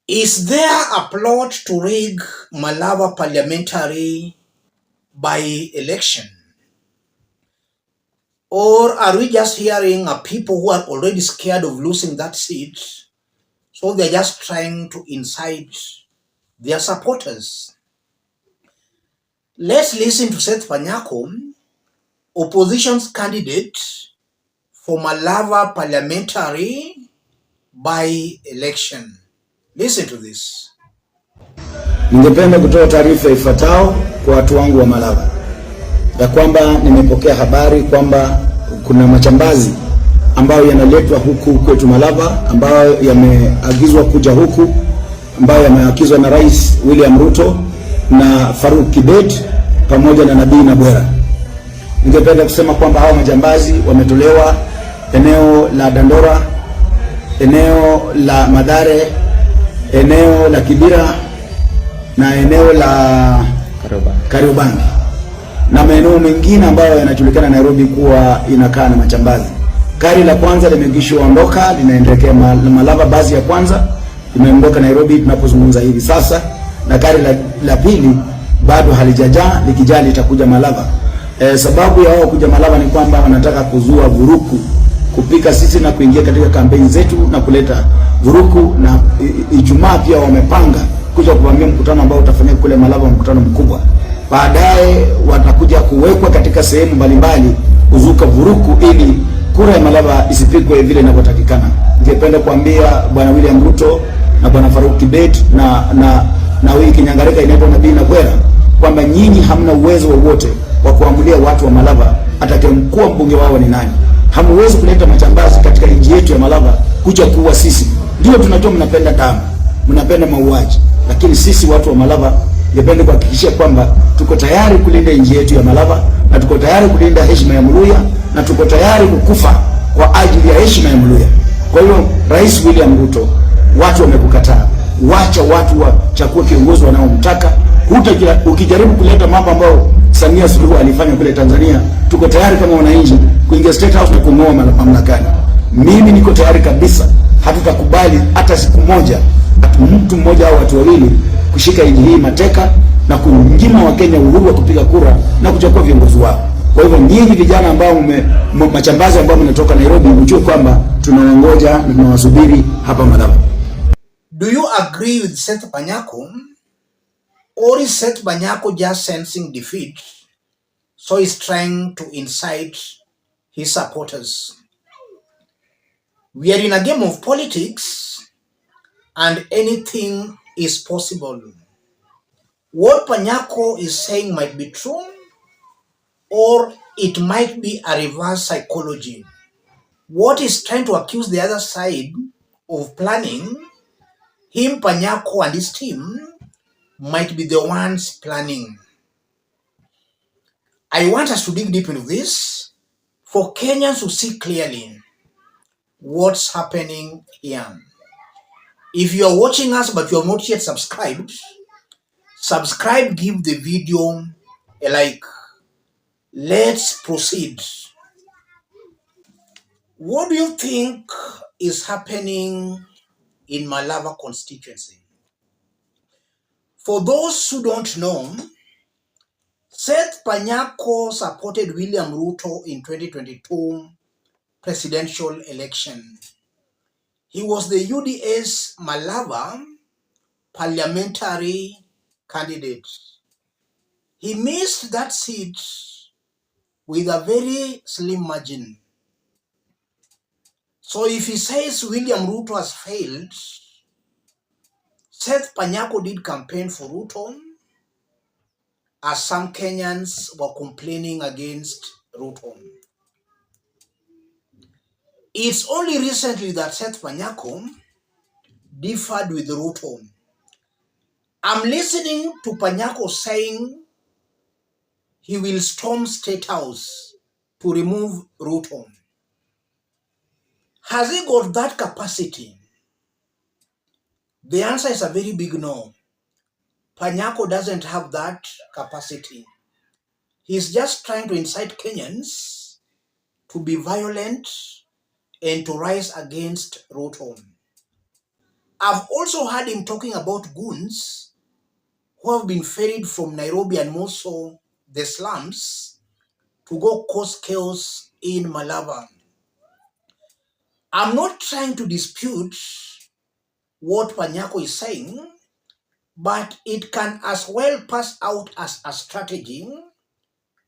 Is there a plot to rig Malava parliamentary by-election? Or are we just hearing people who are already scared of losing that seat, so they're just trying to incite their supporters? Let's listen to Seth Panyako, opposition's candidate for Malava parliamentary by-election. Listen to this. Ningependa kutoa taarifa ifuatayo kwa watu wangu wa Malava, ya kwamba nimepokea habari kwamba kuna machambazi ambayo yanaletwa huku kwetu Malava, ambayo yameagizwa kuja huku, ambayo yameagizwa na Rais William Ruto na Faruk Kibet pamoja na Nabii Nabwera. Ningependa kusema kwamba hao majambazi wametolewa eneo la Dandora, eneo la Madare, eneo la Kibira na eneo la Kariobangi na maeneo mengine ambayo yanajulikana Nairobi kuwa inakaa na machambazi. Gari la kwanza limekishaondoka, linaendelea Malava. Basi ya kwanza imeondoka Nairobi tunapozungumza hivi sasa, na gari la pili bado halijajaa, likijaa litakuja Malava. Sababu ya wao kuja Malava ni kwamba wanataka kuzua vuruku, kupika sisi na kuingia katika kampeni zetu na kuleta vuruku, na Ijumaa pia wamepanga kuja kuvamia mkutano ambao utafanyika kule Malava, mkutano mkubwa. Baadaye watakuja kuwekwa katika sehemu mbalimbali kuzuka vuruku ili kura ya Malava isipigwe vile inavyotakikana. Ningependa kuambia Bwana William Ruto na Bwana Faruk Kibet na wiki kinyangarika inaitwa Nabii Nabwera kwamba nyinyi hamna uwezo wowote wa kuamulia watu wa Malava atakayemkuwa mbunge wao ni nani. Hamwezi kuleta machambazi katika nchi yetu ya Malava kuja kuua sisi. Ndio tunajua mnapenda damu, mnapenda mauaji, lakini sisi watu wa Malava ningependa kuhakikishia kwamba tuko tayari kulinda nchi yetu ya Malava, na tuko tayari kulinda heshima ya Mluya, na tuko tayari kukufa kwa ajili ya heshima ya Mluya. Kwa hiyo Rais William Ruto, watu wamekukataa. Wacha watu wachague kiongozi wanaomtaka. Ukijaribu kuleta mambo ambayo Samia Suluhu alifanya kule Tanzania, tuko tayari kama wananchi kuingia State House na kung'oa mamlakani. Mimi niko tayari kabisa. Hatutakubali hata siku moja mtu mmoja au watu wawili kushika nchi hii mateka na kunyima Wakenya uhuru wa kupiga kura na kuchagua viongozi wao. Kwa hivyo nyinyi vijana ambao machambazi ambao mnatoka Nairobi, mjue kwamba tunawangoja na tunawasubiri hapa Malava. Do you agree with Seth Panyako, or is Seth Panyako just sensing defeat, so he's trying to incite his supporters? We are in a game of politics, and anything is possible. What Panyako is saying might be true, or it might be a reverse psychology. What he's trying to accuse the other side of planning, him, Panyako, and his team might be the ones planning. I want us to dig deep into this for Kenyans to see clearly what's happening here. If you are watching us but you have not yet subscribed, subscribe, give the video a like. Let's proceed. What do you think is happening in Malava constituency? For those who don't know, Seth Panyako supported William Ruto in 2022 presidential election. He was the UDA's Malava parliamentary candidate. He missed that seat with a very slim margin. So if he says William Ruto has failed, Seth Panyako did campaign for Ruto, as some Kenyans were complaining against Ruto. It's only recently that Seth Panyako differed with Ruto. I'm listening to Panyako saying he will storm State House to remove Ruto. Has he got that capacity? The answer is a very big no. Panyako doesn't have that capacity. He's just trying to incite Kenyans to be violent and to rise against Ruto. I've also heard him talking about goons who have been ferried from Nairobi and more so the slums to go cause chaos in Malava. I'm not trying to dispute what Panyako is saying, but it can as well pass out as a strategy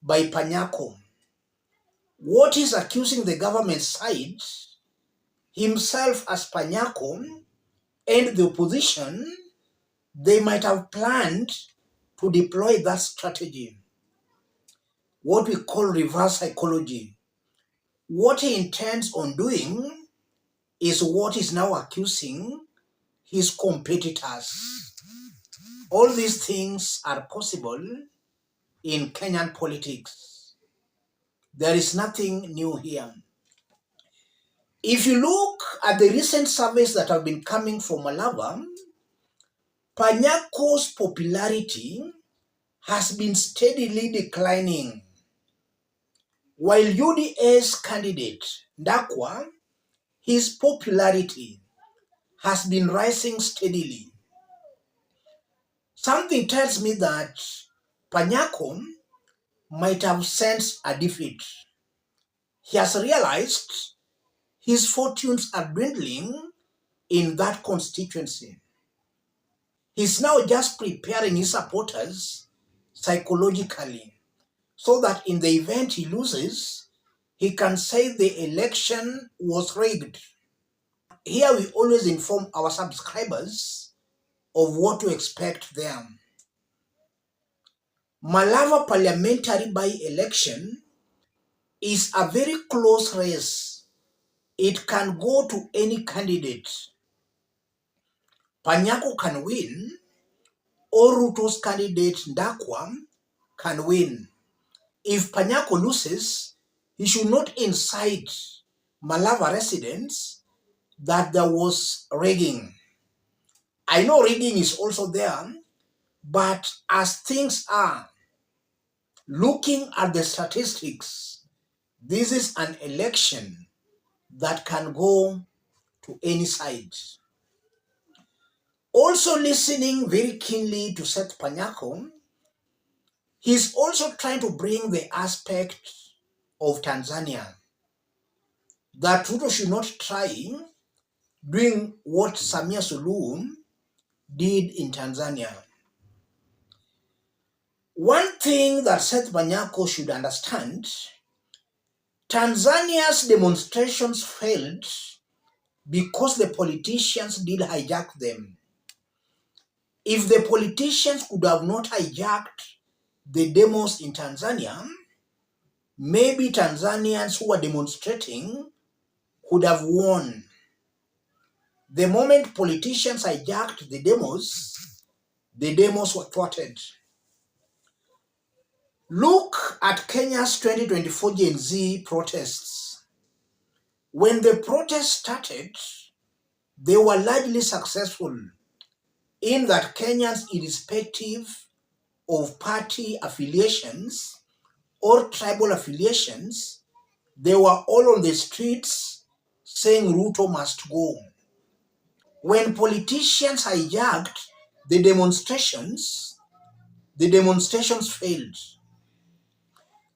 by Panyako. What he's accusing the government side, himself as Panyako, and the opposition, they might have planned to deploy that strategy, what we call reverse psychology. What he intends on doing is what he's now accusing his competitors. All these things are possible in Kenyan politics. There is nothing new here. If you look at the recent surveys that have been coming from Malava, Panyako's popularity has been steadily declining, while UDA's candidate, Ndakwa, his popularity has been rising steadily. Something tells me that Panyako might have sensed a defeat. He has realized his fortunes are dwindling in that constituency. He's now just preparing his supporters psychologically so that in the event he loses, he can say the election was rigged. Here we always inform our subscribers of what to expect there. Malava parliamentary by-election is a very close race. It can go to any candidate. Panyako can win, or Ruto's candidate Ndakwa can win. If Panyako loses, he should not incite Malava residents that there was rigging. I know rigging is also there, but as things are, looking at the statistics, this is an election that can go to any side. Also listening very keenly to Seth Panyako, he's also trying to bring the aspect of Tanzania, that Ruto should not try doing what Samia Suluhu did in Tanzania. One thing that Seth Panyako should understand, Tanzania's demonstrations failed because the politicians did hijack them. If the politicians could have not hijacked the demos in Tanzania, maybe Tanzanians who were demonstrating could have won. The moment politicians hijacked the demos were thwarted. Look at Kenya's 2024 Gen Z protests. When the protests started, they were largely successful in that Kenyans, irrespective of party affiliations or tribal affiliations, they were all on the streets saying Ruto must go. When politicians hijacked the demonstrations failed.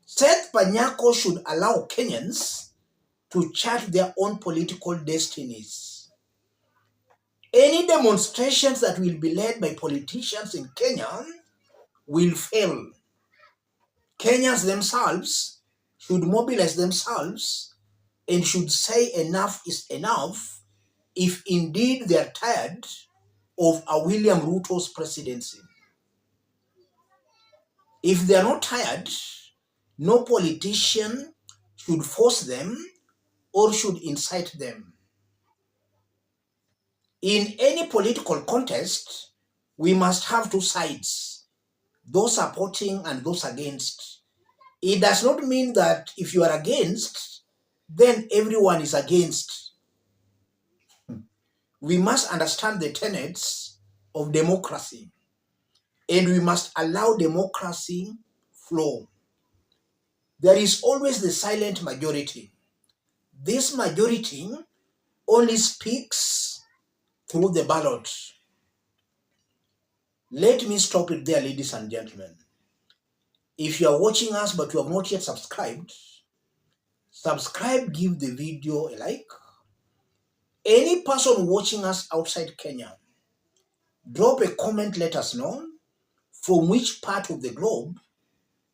Seth Panyako should allow Kenyans to chart their own political destinies. Any demonstrations that will be led by politicians in Kenya will fail. Kenyans themselves should mobilize themselves and should say enough is enough if indeed they are tired of a William Ruto's presidency. If they are not tired, no politician should force them or should incite them. In any political contest, we must have two sides, those supporting and those against. It does not mean that if you are against, then everyone is against. We must understand the tenets of democracy, and we must allow democracy flow. There is always the silent majority. This majority only speaks through the ballot. Let me stop it there, ladies and gentlemen. If you are watching us but you have not yet subscribed, subscribe, give the video a like. Any person watching us outside Kenya, drop a comment, let us know from which part of the globe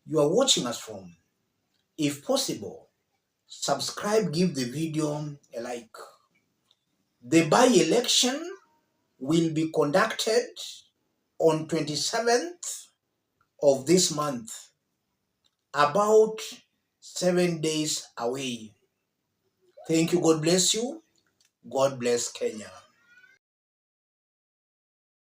you are watching us from. If possible, subscribe, give the video a like. The by-election will be conducted on 27th of this month, about 7 days away. Thank you. God bless you. God bless Kenya.